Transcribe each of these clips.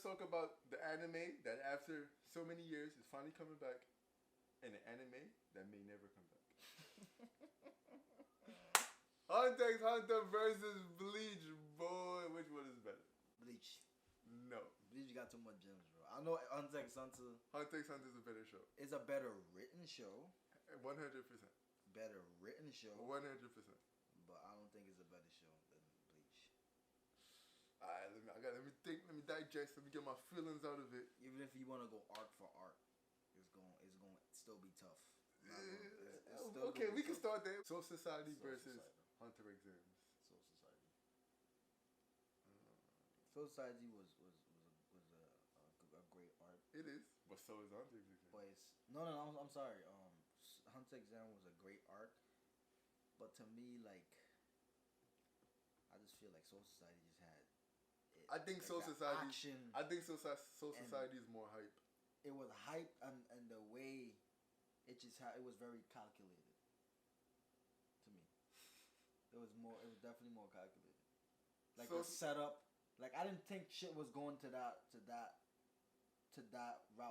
let's talk about the anime that after so many years is finally coming back, and an anime that may never come back. Hunter x Hunter versus Bleach, boy. Which one is better? Bleach. No. Bleach got too much gems, bro. I know Hunter x Hunter. Hunter x Hunter is a better show. It's a better written show. 100%. Better written show. 100%. But I don't think it's a better show than Bleach. Alright, let me think, let me digest, let me get my feelings out of it. Even if you want to go arc for arc, it's going to still be tough. Okay, we can start there. Soul Society versus Hunter x Hunter. Soul Society. Soul Society was a great arc. It is, but so is Hunter x Hunter. But it's I'm sorry. Hunter x Hunter was a great arc, but to me, like, I just feel like Soul Society just had. I think Soul Society. Action. I think Soul Society is more hype. It was hype, and the way it was very calculated. To me, it was definitely more calculated. Like the setup. Like, I didn't think shit was going to that route.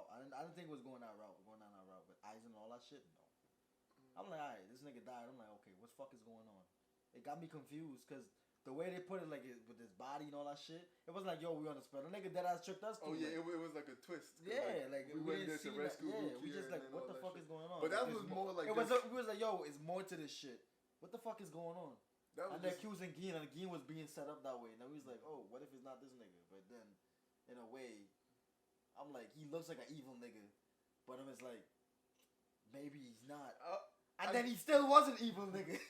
I didn't think it was going down that route with Aizen and all that shit. No. I'm like, alright, this nigga died. I'm like, okay, what the fuck is going on? It got me confused because the way they put it, like, with his body and all that shit, it wasn't like, yo, we on the spell. The nigga dead ass tricked us too. Oh yeah, it was like a twist. Yeah, like we went there to rescue. Yeah, we just like, what the fuck is going on? But that was more like we was like, yo, it's more to this shit. What the fuck is going on? And they're accusing Gin, and Gin was being set up that way. And then we was like, oh, what if it's not this nigga? But then, in a way, I'm like, he looks like an evil nigga. But I'm just like, maybe he's not. And then he still was an evil nigga.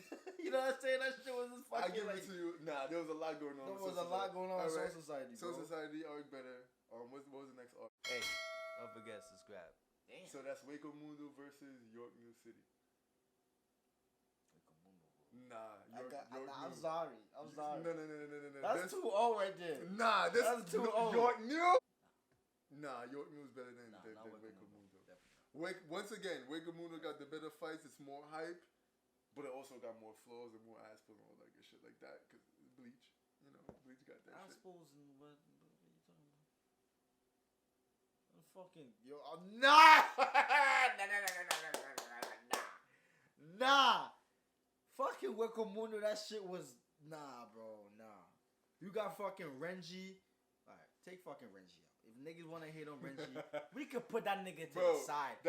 You know what I'm saying? That shit was just fucking. I give it to you. Nah, there was a lot going on. There was a lot going on in Soul Society, bro. Soul Society arc better. What was the next arc? Hey, don't forget to subscribe. Damn. So that's Waco Mundo versus York New City. Nah, I'm sorry. No. That's 2-0 right there. Nah, that's 2-0. York New. Nah, York New is better than Waco Mundo. Once again, Waco Mundo got the better fights. It's more hype, but it also got more flaws and more ass pulls and all that good shit like that. Cause Bleach, you know, Bleach got that ass shit. Pulls and what are you talking about? I'm fucking nah. Nah. Fucking Waco Mundo, that shit was nah, bro, nah. You got fucking Renji. Alright, take fucking Renji out. If niggas wanna hate on Renji, we could put that nigga to the side.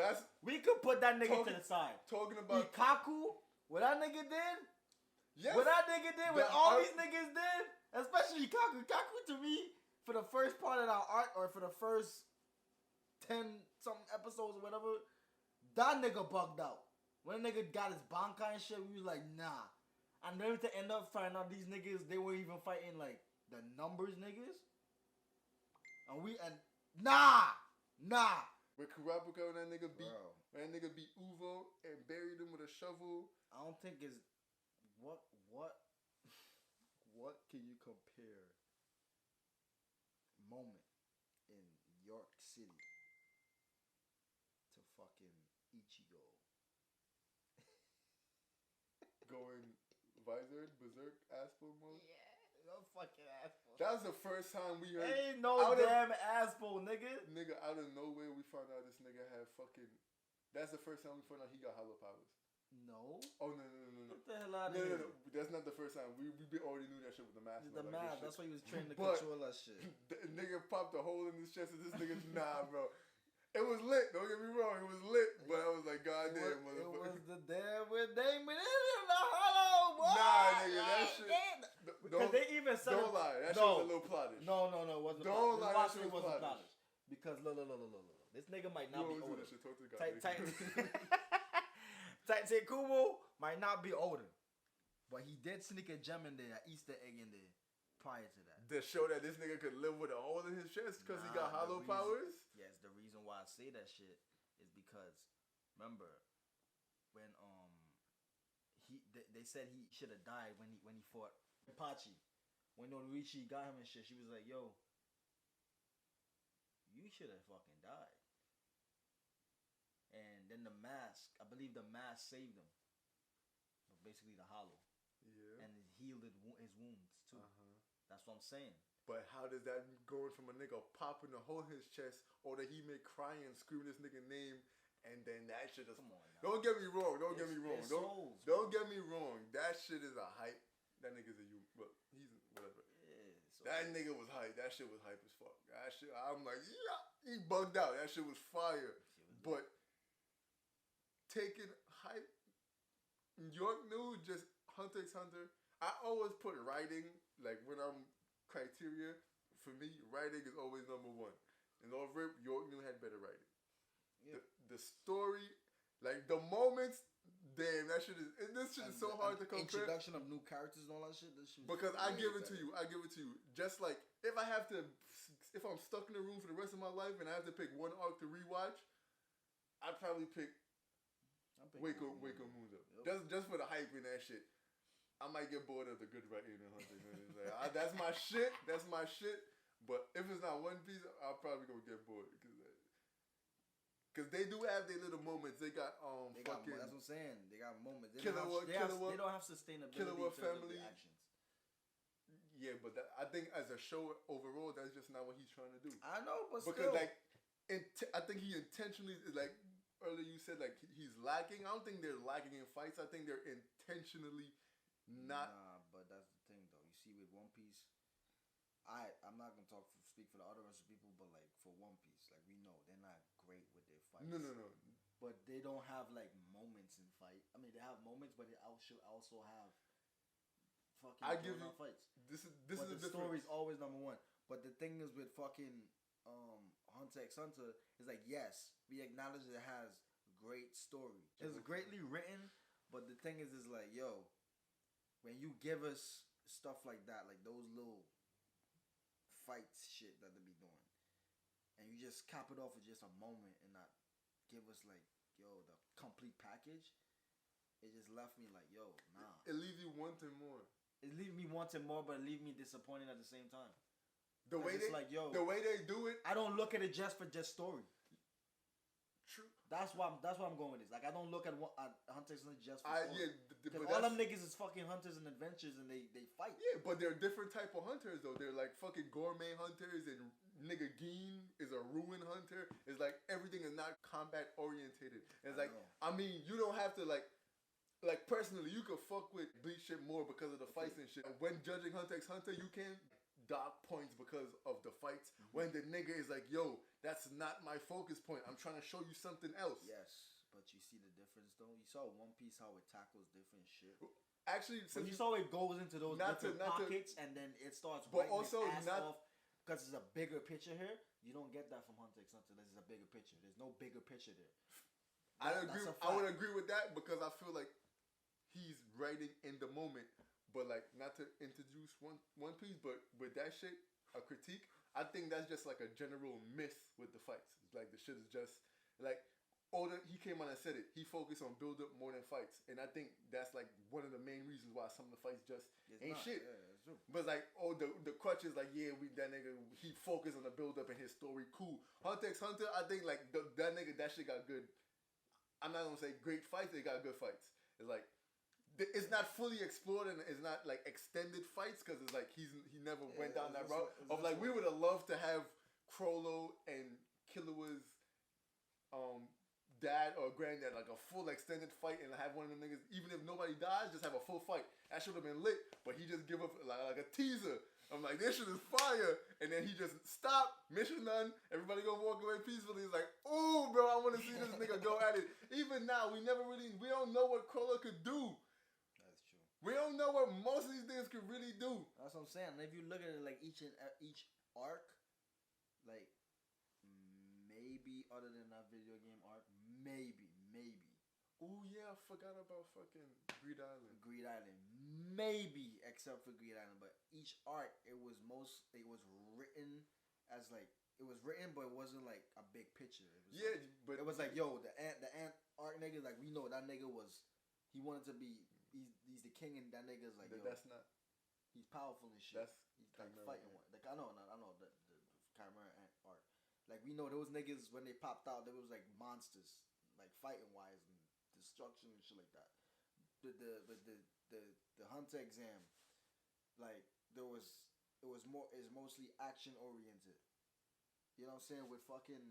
We could put that nigga to the side. Talking about Ikaku, what that nigga did? Yes. What that nigga did, what all these niggas did, especially Ikaku. Ikaku to me, for the first part of our arc, or for the first 10-something episodes or whatever, that nigga bugged out. When a nigga got his Bankai and shit, we was like, nah. And then to end up finding out these niggas, they weren't even fighting like the numbers niggas. And nah. With Kurapika, when that nigga beat Uvo and buried him with a shovel. I don't think it's what can you compare moment in York City to fucking Ichigo going visor, berserk, asshole mode? Yeah, no fucking asshole. That was the first time we heard. Ain't no damn asshole, nigga. Nigga, out of nowhere, we found out this nigga had fucking. That's the first time we found out he got hollow powers. No. Oh, no. What the hell out of here? No. That's not the first time. We already knew that shit with the mask. The mask. That's why he was trained to control that shit. The nigga popped a hole in his chest and this nigga, nah, bro. It was lit. Don't get me wrong. It was lit. But I was like, God damn, motherfucker. It was the damn with Damon in the hollow, boy. Nah, nigga, that shit. Because they even said don't lie. That shit was a little plottish. No, it wasn't. Don't lie. That shit was plottish. Because look. This nigga might not be older. Titan Kubo might not be older. But he did sneak a gem in there, an Easter egg in there prior to that. To show that this nigga could live with a hole in his chest because he got hollow powers? Yes, the reason why I say that shit is because, remember, when they said he should have died when he fought Kenpachi. When Norichi got him and shit, she was like, yo, you should have fucking died. And then the mask, I believe the mask saved him. Basically the hollow. Yeah. And it healed his wounds too. That's what I'm saying. But how does that going from a nigga popping a hole in his chest, or that he make crying and screaming this nigga name, and then that shit is... Come on now. Don't get me wrong. Don't get me wrong. Don't get me wrong. That shit is a hype. That nigga's a you. But he's whatever. That nigga was hype. That shit was hype as fuck. That shit, I'm like, yeah, he bugged out. That shit was fire. But taking hype, York knew just Hunter x Hunter. I always put writing, like when I'm criteria, for me, writing is always number one. And over it, York knew had better writing. Yeah. The story, like the moments, damn, that shit is, this shit is so hard to compare. Introduction of new characters and all that shit. This shit because I give it to you. Just like, if I'm stuck in a room for the rest of my life and I have to pick one arc to rewatch, I'd probably pick Waco Mundo. Yep. Just for the hype in that shit. I might get bored of the good writing in Hunter. Like, that's my shit. That's my shit. But if it's not One Piece, I'll probably go get bored. Because they do have their little moments. They got fucking... That's what I'm saying. They got moments. They don't have sustainability in terms of the actions. Yeah, but I think as a show overall, that's just not what he's trying to do. I know, but because still. Like, I think he intentionally... Like, earlier you said, like, he's lacking. I don't think they're lacking in fights. I think they're intentionally... Nah, but that's the thing though. You see with One Piece, I'm not gonna speak for the other rest of people, but like for One Piece, like we know they're not great with their fights. No. But they don't have like moments in fight. I mean, they have moments, but they also have fucking fights. This is the story's always number one. But the thing is with fucking Hunter x Hunter is like, yes, we acknowledge it has great story. It's greatly written, but the thing is like, yo. When you give us stuff like that, like those little fights shit that they be doing, and you just cap it off with just a moment and not give us like, yo, the complete package, it just left me like, yo, nah. It leaves you wanting more. It leaves me wanting more, but it leaves me disappointed at the same time. The way they do it, I don't look at it just for story. True. That's why I'm going with this. Like I don't look at Hunter x Hunter just for story. Because all them niggas is fucking hunters and adventures and they fight. Yeah, but they're different type of hunters though. They're like fucking gourmet hunters, and nigga Geen is a ruin hunter. It's like everything is not combat orientated. It's like I mean, you don't have to like personally, you could fuck with Bleach shit more because of the fights and shit. When judging Hunter x Hunter, you can dock points because of the fights. Mm-hmm. When the nigga is like, yo, that's not my focus point. I'm trying to show you something else. Yes, but you see the difference though. You saw One Piece how it tackles different shit. Actually, but you saw it goes into those different pockets and then it starts writing its ass off because it's a bigger picture here. You don't get that from Hunter x Hunter. This is a bigger picture. There's no bigger picture there. I would agree with that because I feel like he's writing in the moment. But like, not to introduce One Piece, but with that shit, a critique, I think that's just like a general myth with the fights. It's like the shit is just like, he came on and said it. He focused on build up more than fights, and I think that's like one of the main reasons why some of the fights just ain't shit. Yeah, it's true. But it's like, the crutch is like, yeah, that nigga, he focused on the build up and his story, cool. Hunter x Hunter, I think like that nigga, that shit got good. I'm not gonna say great fights. They got good fights. It's like. It's not fully explored and it's not like extended fights because it's like he never went down that route of like we would have loved to have Crollo and Killua's dad or granddad like a full extended fight and have one of them niggas even if nobody dies just have a full fight. That should have been lit, but he just give up like a teaser. I'm like, this shit is fire, and then he just stop, mission done. Everybody gonna walk away peacefully. He's like, oh, bro, I want to see this nigga go at it. Even now, we don't know what Crollo could do. We don't know what most of these things could really do. That's what I'm saying. And if you look at it like each arc, like maybe other than that video game arc, maybe. Oh yeah, I forgot about fucking Greed Island. Maybe except for Greed Island, but each arc it was written as like it was written, but it wasn't like a big picture. But it was like yo, the ant arc nigga, like we know that nigga he wanted to be. He's the king, and that nigga's like, yo, that's not. He's powerful and shit. He's like fighting one. Like I know the Chimera Ant arc. Like we know those niggas when they popped out, they was like monsters, like fighting wise and destruction and shit like that. The Hunter exam, like there was is mostly action oriented. You know what I'm saying? With fucking,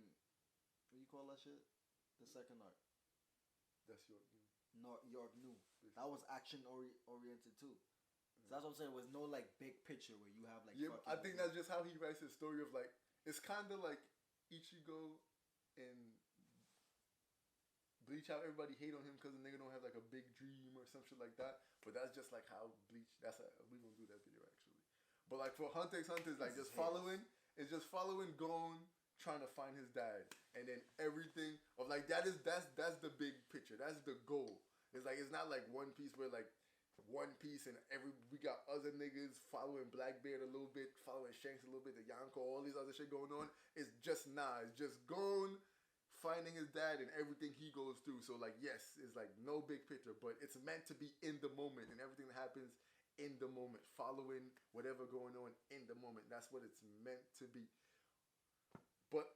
what do you call that shit? The second arc. That's York New. York New. That was action oriented too. So that's what I'm saying. There was no like big picture where you have like. Yeah, I think that's just how he writes his story of like. It's kind of like Ichigo and Bleach. How everybody hate on him because the nigga don't have like a big dream or some shit like that. But that's just like how Bleach. We gonna do that video actually. But like for Hunter x Hunter, it's like just following. It's just following Gon trying to find his dad, and then everything of like that's the big picture. That's the goal. It's like it's not like One Piece where like One Piece and we got other niggas following Blackbeard a little bit, following Shanks a little bit, the Yonko, all these other shit going on. It's just it's just Gon finding his dad and everything he goes through. So like yes, it's like no big picture, but it's meant to be in the moment and everything that happens in the moment, following whatever going on in the moment. That's what it's meant to be. But,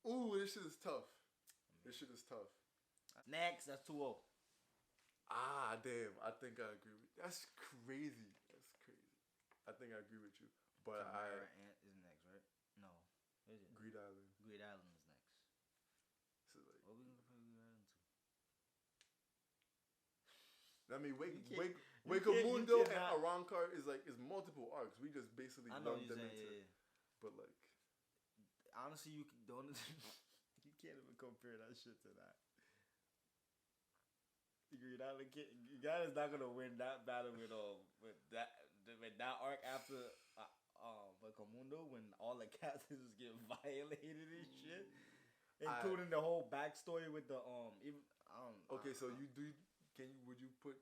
ooh, this shit is tough. This shit is tough. Next, that's 2-0. Ah, damn. I think I agree with you. That's crazy. That's crazy. I think I agree with you. But Chimera Ant is next, right? No. What is it? Greed Island. Greed Island is next. So like, What are we going to put Greed Island to? I mean, Wakamundo and Arrancar is multiple arcs. We just basically lumped them into. Yeah. But like. Honestly, you don't. You can't even compare that shit to that. Greed Island, God is not gonna win that battle with that arc after Wakamundo when all the captains was getting violated and shit, including the whole backstory with the even. Okay, so would you put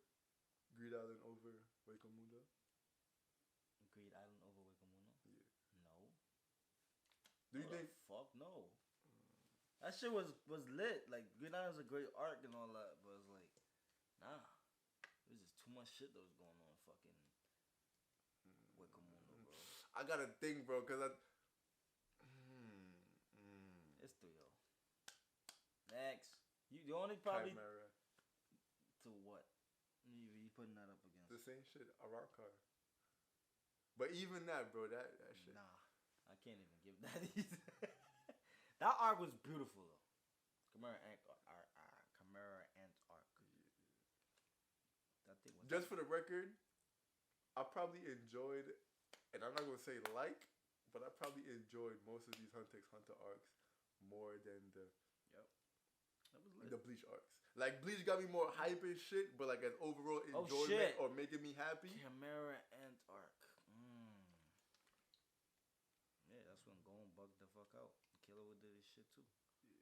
Greed Island over Wakamundo? Greed Island over Wakamundo? Yeah. No. Do you think? Fuck no. That shit was lit. Like Greed Island's a great arc and all that, but it's like, nah. There's just too much shit that was going on. Fucking Wakamundo, bro. I gotta think, bro, cause It's 3-0. Next, you only probably Chimera. To what? You putting that up against the same shit, Arrancar. But even that, bro, that shit. Nah, I can't even give that either. That arc was beautiful though. Chimera Ant arc. That thing was just for the record, I probably enjoyed, and I'm not gonna say like, but I probably enjoyed most of these Hunter x Hunter arcs more than the Bleach arcs. Like Bleach got me more hype and shit, but like as overall enjoyment or making me happy. Chimera Ant arc. Yeah, that's when Gon bugged the fuck out. Killer would do this shit too. Yeah.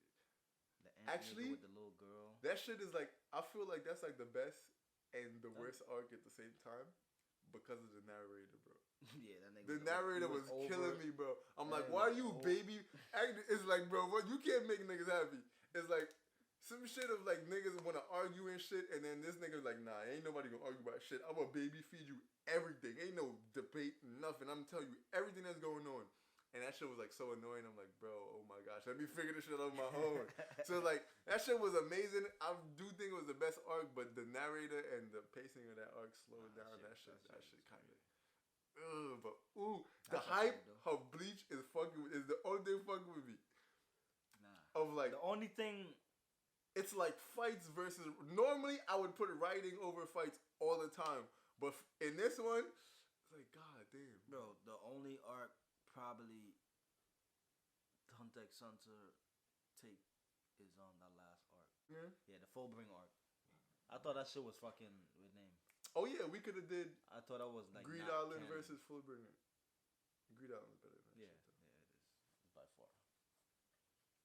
The ant actually with the little girl. That shit is like, I feel like that's like the best and the worst arc at the same time because of the narrator, bro. Yeah, that nigga. The narrator was killing me, bro. I'm like, why are you baby? It's like, bro, what, you can't make niggas happy. It's like some shit of like niggas want to argue and shit, and then this nigga's like, nah, ain't nobody gonna argue about shit. I'm gonna baby feed you everything. Ain't no debate, nothing. I'm telling you everything that's going on. And that shit was like so annoying. I'm like, bro, oh my gosh, let me figure this shit out on my own. So like, that shit was amazing. I do think it was the best arc, but the narrator and the pacing of that arc slowed down. That shit kind of. But the hype of Bleach is the only thing fucking with me. Nah. Of like the only thing. It's like fights versus. Normally, I would put writing over fights all the time, but in this one, it's like, god damn, bro. The only arc. Probably Hunter x Hunter take is on that last arc. Yeah, the Fullbring arc. I thought that shit was fucking with name. Oh yeah, we could have did. I thought that was like Greed Island versus Fullbring. Greed Island is better than that. Yeah, it is by far.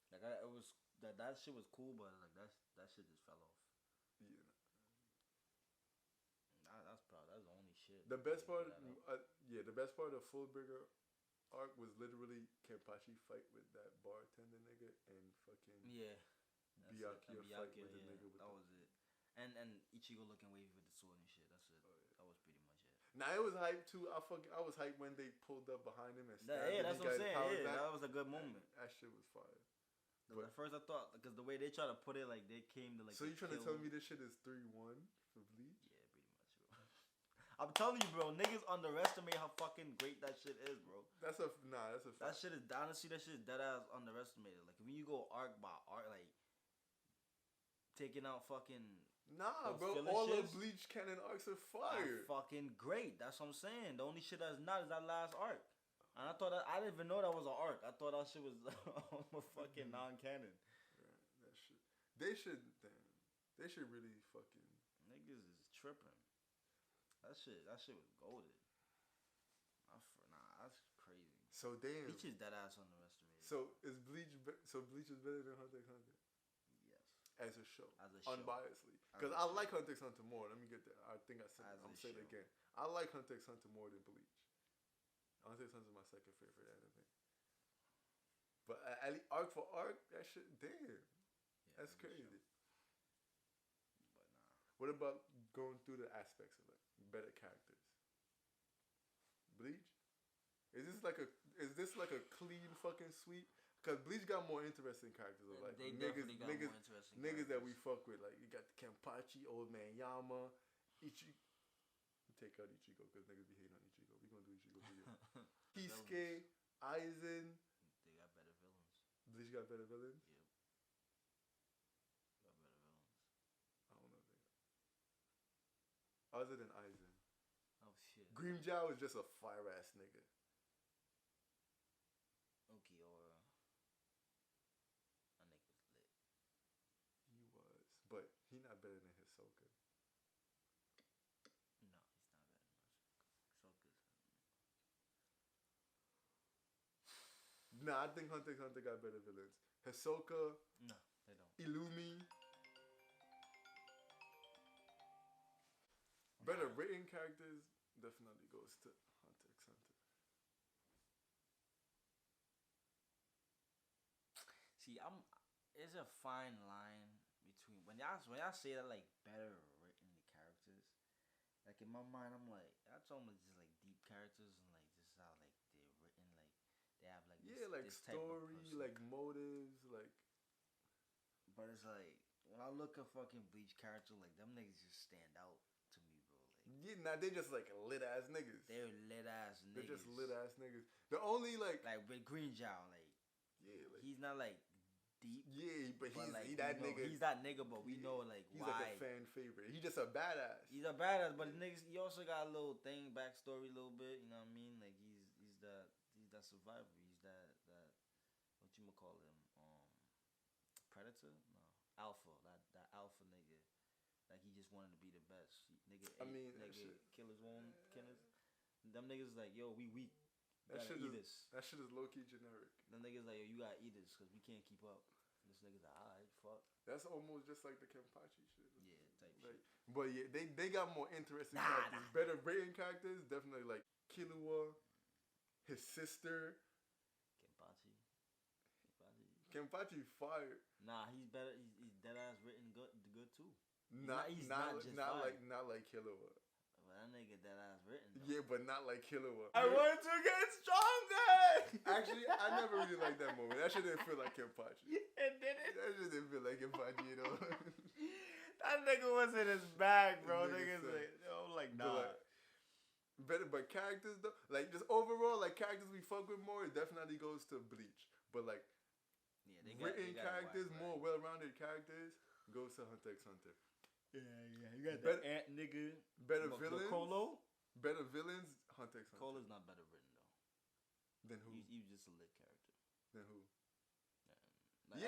Like it was that shit was cool, but like that shit just fell off. Yeah. That's the only shit. The best part, the best part of Fullbringer arc was literally Kenpachi fight with that bartender nigga and fucking Byakuya fight with the nigga. That was it. And Ichigo looking wavy with the sword and shit. That's it. That was pretty much it. Now it was hype too. I was hyped when they pulled up behind him and stabbed him. That's what I'm saying. Yeah, that was a good moment. That shit was fire. But at first I thought, because the way they try to put it, like they came to like. So you trying to tell me this shit is 3-1 for Bleach? Yeah, pretty much. Bro. I'm telling you, bro. Niggas underestimate how fucking great that shit is, bro. That's a fact. That shit is honestly, that shit is dead ass underestimated. Like when you go arc by arc, like taking out fucking. Nah, bro. All the Bleach canon arcs are fire. Fucking great. That's what I'm saying. The only shit that's not is that last arc. And I thought I didn't even know that was an arc. I thought that shit was a fucking non-canon. Right, that shit. They should really fucking. Niggas is tripping. That shit was goated. That's crazy. So damn. Bleach is dead ass underestimated. So Bleach is better than Hunter x Hunter? Yes. As a show. Unbiasedly. Because I like Hunter x Hunter more. Let me get that. I think I said it. I'm saying it again. I like Hunter x Hunter more than Bleach. Hunter x Hunter is my second favorite anime. But arc for arc, that shit, damn. Yeah, that's crazy. But nah. What about going through the aspects of it? Better characters. Bleach? Is this like a clean fucking sweep? Because Bleach got more interesting characters. Like they niggas got more interesting characters that we fuck with. Like you got the Kenpachi, Old Man Yama, Ichigo. Take out Ichigo because niggas be hating on Ichigo. We gonna do Ichigo for you. Kisuke, Aizen. They got better villains. Bleach got better villains? Yep. Got better villains. I don't know. Other than Aizen. Oh shit. Grimmjow is just a fire ass nigga. Okiora. That nigga was lit. He was. But he not better than Hisoka. No, he's not better than Hisoka's. Nah, I think Hunter x Hunter got better villains. Hisoka. No, they don't. Illumi. Better written characters definitely goes to Hunter x Hunter. See, it's a fine line between when y'all say that like better written characters. Like in my mind, I'm like that's almost just like deep characters and like just how like they're written, like they have like this story, like motives, like. But it's like when I look at fucking Bleach characters, like them niggas just stand out to me, bro. Like yeah, nah, they just like lit ass niggas. They're lit ass niggas. They're just lit ass niggas. The only like with Grimmjow, like yeah, like he's not like deep. Yeah, but he's like, that nigga. He's that nigga, but we know like he's why. He's like a fan favorite. He's just a badass. He's a badass, but niggas, he also got a little thing, backstory a little bit. You know what I mean? Like he's that survivor. He's that what you call him? Predator? No, alpha. That alpha nigga. Like he just wanted to be the best. Kill his own killers. Them niggas like, yo, we weak. That shit is low key generic. Them niggas like, yo, you gotta eat this because we can't keep up. This nigga's like, alright, fuck. That's almost just like the Kenpachi shit. Yeah, type like, shit. But yeah, they got more interesting characters. Better written characters, definitely like Killua, his sister. Kenpachi fire. Nah, he's better. He's dead ass written good too. Not like Killua. That nigga dead ass written. Though. Yeah, but not like Killua. I want to get stronger. Actually, I never really liked that moment. That shit didn't feel like Kenpachi. It didn't. That shit didn't feel like Kenpachi, you know. That nigga was in his bag, bro. Niggas like nah. But characters though, like just overall, like characters we fuck with more, it definitely goes to Bleach. But like written characters, more well-rounded characters, goes to Hunter x Hunter. Yeah. You got that ant nigga. Better villains. Colo? Better villains, Hunter x Hunter. Colo's not better written though. Then who? He was just a lit character. Then who? Like,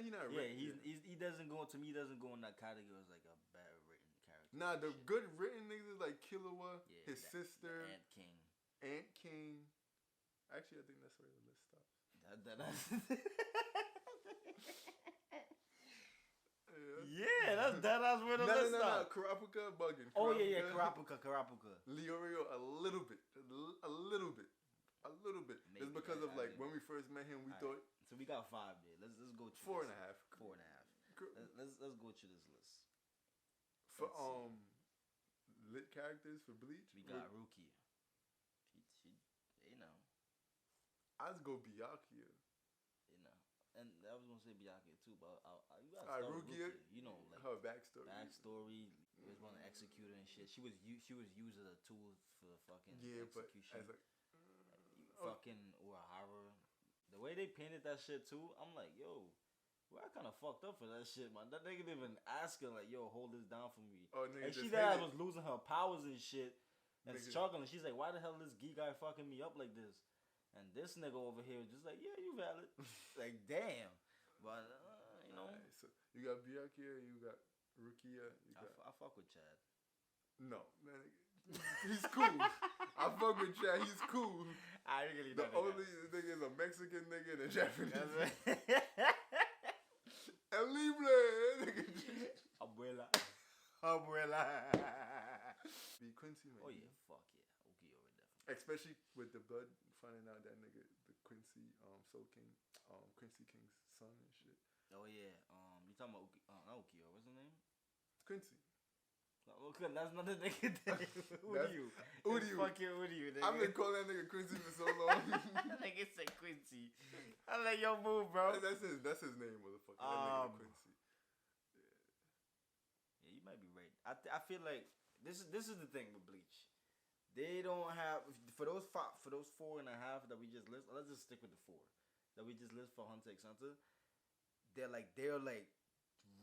he's not written. Yeah, he doesn't go to me. He doesn't go in that category as like a better written character. Nah, the good written niggas like Killua, his sister, Ant King. Actually, I think that's where the list stops. That's where the list stops. No, Kurapika bugging. Oh yeah, Kurapika. Leorio a little bit. Maybe, it's because of like when we first met him, we thought. So we got 5 there. Let's go to 4.5. 4.5. Let's go to this list. For lit characters for Bleach, we got Rukia. She you know. I'd go Byakuya. You know, and I was gonna say Byakuya too, but you gotta start Rukia. You know, like her backstory. was one to execute her and shit. She was used as a tool for fucking execution. But as fucking Urahara. The way they painted that shit too, I'm like, yo, well, I kind of fucked up for that shit, man. That nigga didn't even ask her like, yo, hold this down for me. Oh, nigga, and she that was losing her powers and shit and struggling. She's like, why the hell this geek guy fucking me up like this? And this nigga over here just like, yeah, you valid. Like, damn. But you know, right, so you got Byakuya, you got Rukia, you got. I fuck with Chad. No, man, he's cool. I fuck with Chad. He's cool. I really the only nigga is a Mexican nigga and a Japanese. El Libre, nigga. Abuela. Be Quincy, man. Oh yeah, fuck yeah. Okay, definitely. Especially with the blood, finding out that nigga, the Quincy, Soul King, Quincy King's son and shit. Oh yeah, you talking about not Ukiyo? What's his name? Quincy. No, that's not the nigga name. Uryu. Fucking Uryu, nigga. I've been calling that nigga Quincy for so long. That nigga said Quincy. I'm like, yo, move, bro. That's his name, motherfucker. That nigga Quincy. Yeah, you might be right. I feel like this is the thing with Bleach. They don't have for those 4.5 that we just list. Let's just stick with the 4 that we just list for Hunter x Hunter. They're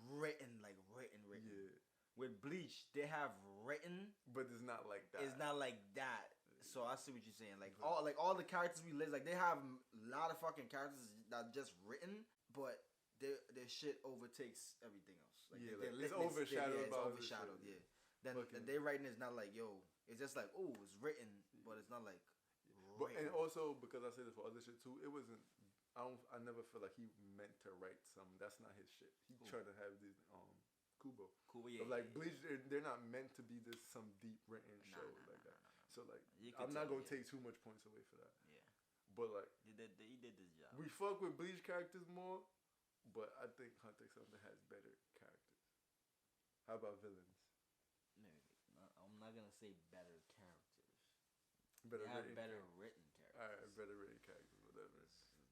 written. Yeah. With Bleach, they have written, but it's not like that. It's not like that. So I see what you're saying. Like all the characters we list, like they have a lot of fucking characters that are just written, but their shit overtakes everything else. Like it's overshadowed. It's overshadowed. Yeah. Then their writing is not like it's just like it's written, but it's not like. But and also because I say this for other shit too, it wasn't. I never feel like he meant to write some. That's not his shit. He tried to have these Kubo. Yeah. But like Bleach, they're not meant to be this some deep written show like that. So like, I'm not gonna take too much points away for that. Yeah. But like, he did this job. We fuck with Bleach characters more, but I think Hunter x Hunter has better characters. How about villains? I'm not gonna say better characters. Better written characters. Alright, better written characters, whatever.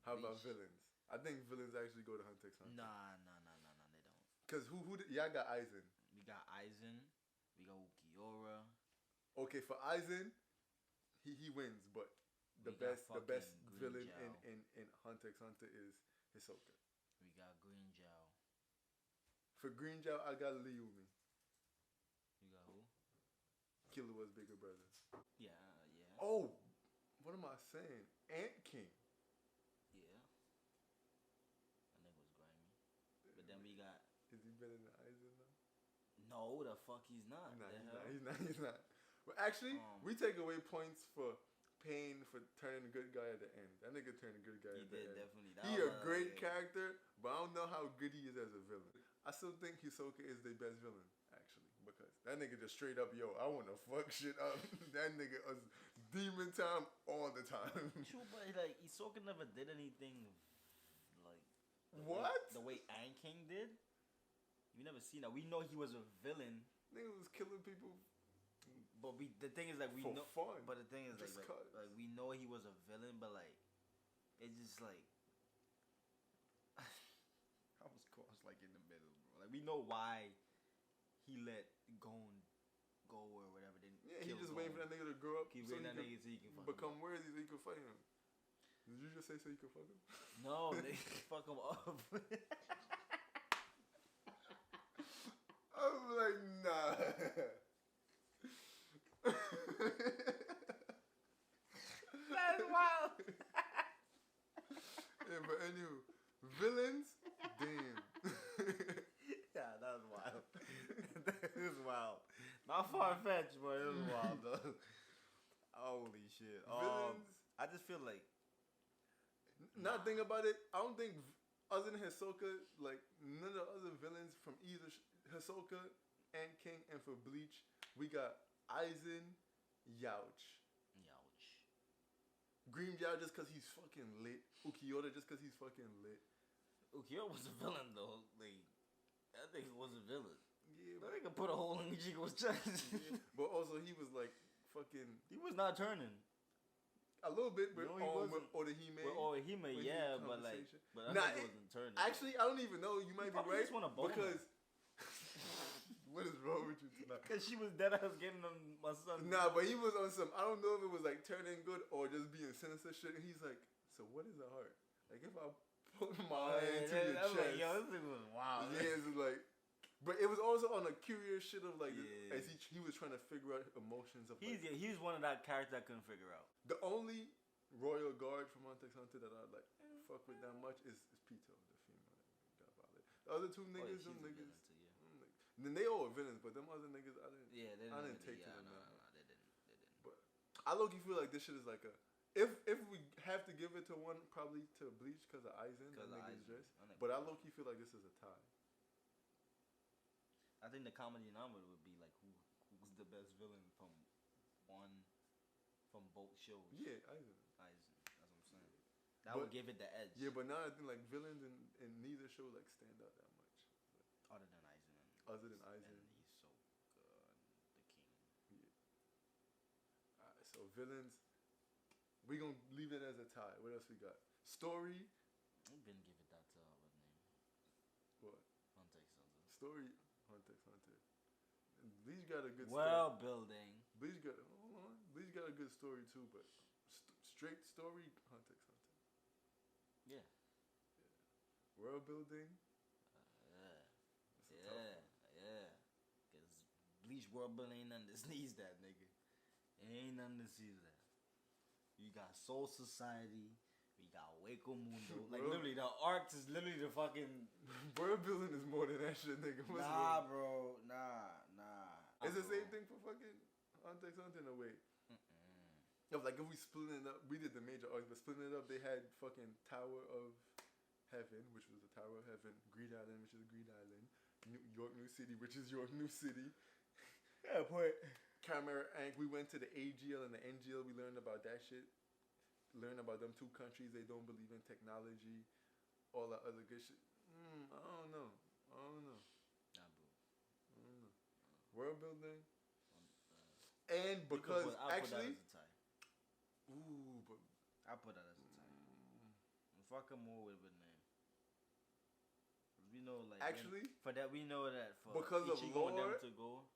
How about villains? I think villains actually go to Hunter x Hunter. Nah, they don't. Cause y'all got Aizen. We got Aizen. We got Ukiura. Okay, for Aizen, he wins, but the best villain in Hunter x Hunter is Hisoka. We got Green Jiao. For Green Jiao, I got Liumi. You got who? Killua's bigger brother. Yeah. Oh, what am I saying? Ant King. Yeah. That nigga was grimy. But then we got. Is he better than Aizen though? No, the fuck he's not. He's not. Well, actually, we take away points for Pain for turning a good guy at the end. That nigga turned a good guy at the end. Definitely. He a great character, but I don't know how good he is as a villain. I still think Hisoka is the best villain, actually, because that nigga just straight up, I want to fuck shit up. That nigga was demon time all the time. True, but like Hisoka never did anything like the way Ant King did. You never seen that. We know he was a villain. Nigga was killing people. But the thing is, like, we know. Fun. But the thing is, like, we know he was a villain, but like, it's just like, I was crossed like in the middle, bro. Like, we know why he let Gon go or whatever. Then he just waiting for that nigga to grow up. Keep waiting that nigga so he can become worthy so he can fight him. Did you just say so you can fuck him? No, they fuck him up. I'm like, nah. That's wild. Yeah, but anywho, villains, damn. Yeah, that was wild. That is wild. Not far-fetched, but it was wild, though. Holy shit. Villains. I just feel like... Not think about it, I don't think, other than Hisoka, like, none of the other villains from either Hisoka, Ant King, and for Bleach, we got Aizen, Youch. Green Jiao just because he's fucking lit. Ukiyo just because he's fucking lit. Ukiyo was a villain, though. Like, that nigga was a villain. Yeah, that nigga put a hole in Ichigo's chest. Yeah. But also, he was like, fucking... He was not turning. A little bit, but with Orihime. With Orihime, yeah, but like... But that nigga wasn't turning. Actually, I don't even know. You might be right. Just want a bonus. Because... What is wrong with you tonight? Cause she was dead. I was getting on my son. Nah, but he was on some. I don't know if it was like turning good or just being sinister shit. And he's like, so what is a heart? Like if I put my hand to your chest. Like, yo, this thing was wild. Yeah, it's like. But it was also on a curious shit of like, as he was trying to figure out emotions of. He's one of that character I couldn't figure out. The only royal guard from Hunter x Hunter that I like fuck with that much is Pito, the female that got violated. The other two niggas, them niggas. Then they all villains, but them other niggas, I didn't take to them. No, they didn't. But I low-key feel like this shit is like a. If we have to give it to one, probably to Bleach because of Aizen. But I low-key feel like this is a tie. I think the comedy novel would be like who's the best villain from both shows. Yeah, Aizen. That's what I'm saying. That would give it the edge. Yeah, but now I think like villains in neither show like stand out that much. Other than Aizen. And he's so good. The king. Yeah. Alright, so villains. We gonna leave it as a tie. What else we got? Story. I'm gonna give it that what name? What? Hunter x Hunter. Story. Hunter x Hunter. Bleach got a good world building. Bleach got a good story too, but straight story. Hunter x Hunter. Yeah. World building. Yeah. Cause Bleach world building ain't nothing to sneeze that, nigga. It ain't nothing to sneeze that. You got Soul Society. We got Waco Mundo. Like literally, the arcs is literally the fucking. World building is more than that shit, nigga. Nah, bro. Nah. It's the same thing for fucking Hunter x Hunter in a way. Yo, like if we split it up, we did the major arcs, but splitting it up, they had fucking Tower of Heaven, which was the Tower of Heaven, Greed Island, which is Greed Island, York New City, which is York New City. Yeah, but Chimera Ink, we went to the AGL and the NGL, we learned about that shit. Learned about them two countries, they don't believe in technology, all that other good shit. I don't know. Nah, bro. I don't know. World building. And because actually. Ooh, but I put that as a tie. Fucking more with a name. We know, like actually for that we know that for because Ichigo of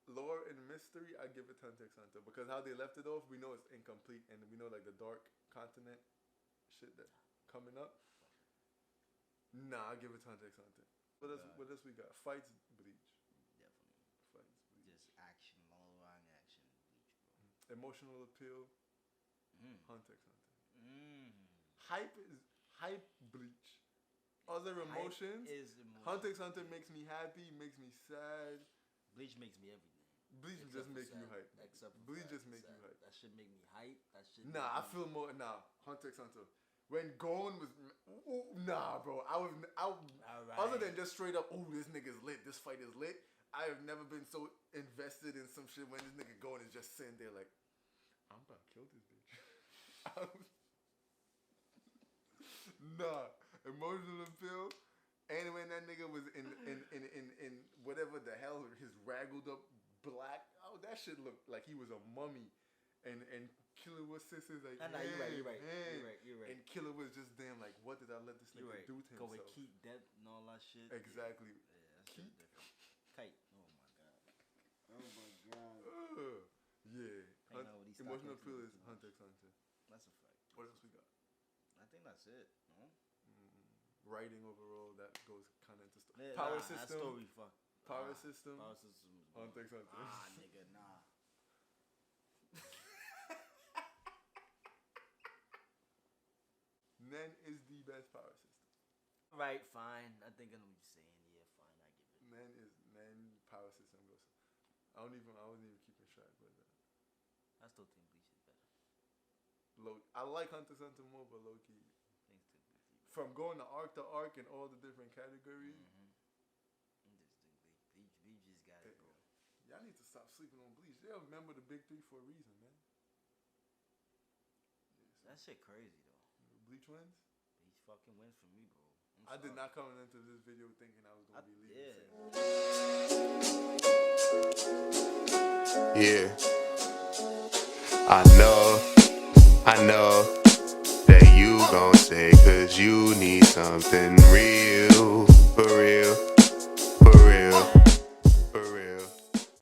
lore and mystery, I give it Hunter x Hunter because how they left it off, we know it's incomplete, and we know like the dark continent shit that coming up. Nah, I give it Hunter x Hunter. What else we got? Fights, Bleach. Definitely. Fights, Bleach. Just action, long action, Bleach, bro. Emotional appeal. Hunter x Hunter. Hype, Bleach. Other emotions. Hunter x Hunter makes me happy, makes me sad. Bleach makes me everything. Bleach just makes you hype. Except for Bleach just makes you hype. That should make me hype. That shit. Nah, I feel more. Nah, Hunter x Hunter. When Gon was, nah, bro. Right. Other than just straight up, this nigga's lit. This fight is lit. I have never been so invested in some shit when this nigga Gon is just sitting there like, I'm about to kill this bitch. Nah, emotional appeal. And when that nigga was in whatever the hell, his raggled up black, that shit looked like he was a mummy. And Killer was sisters like, you're right. And Killer was just damn like, what did I let this nigga do to himself? Go with Keith Death and all that shit. Exactly. Yeah, Keith. Kite. Oh my god. Yeah. Emotional appeal is Hunter x Hunter. That's a fact. What else we got? I think that's it. No? Writing overall, that goes kind of into story. Power system. Story, fuck. Power system. Power system. Hunter x Hunter. Nigga, nah. Nen is the best power system. Right, fine. I think I know what you're saying. Yeah, fine. I give it. Nen power system goes. I wasn't even keeping track, but I still think Bleach is better. I like Hunter x Hunter more, but low key. From going to arc and all the different categories. Bleach just got it, bro. Y'all need to stop sleeping on Bleach. They'll remember the big three for a reason, man. That shit crazy though. Bleach wins? Bleach fucking wins for me, bro. I did not come into this video thinking I was gonna be leaving. Yeah. I know that you gon' say 'cause you need something real.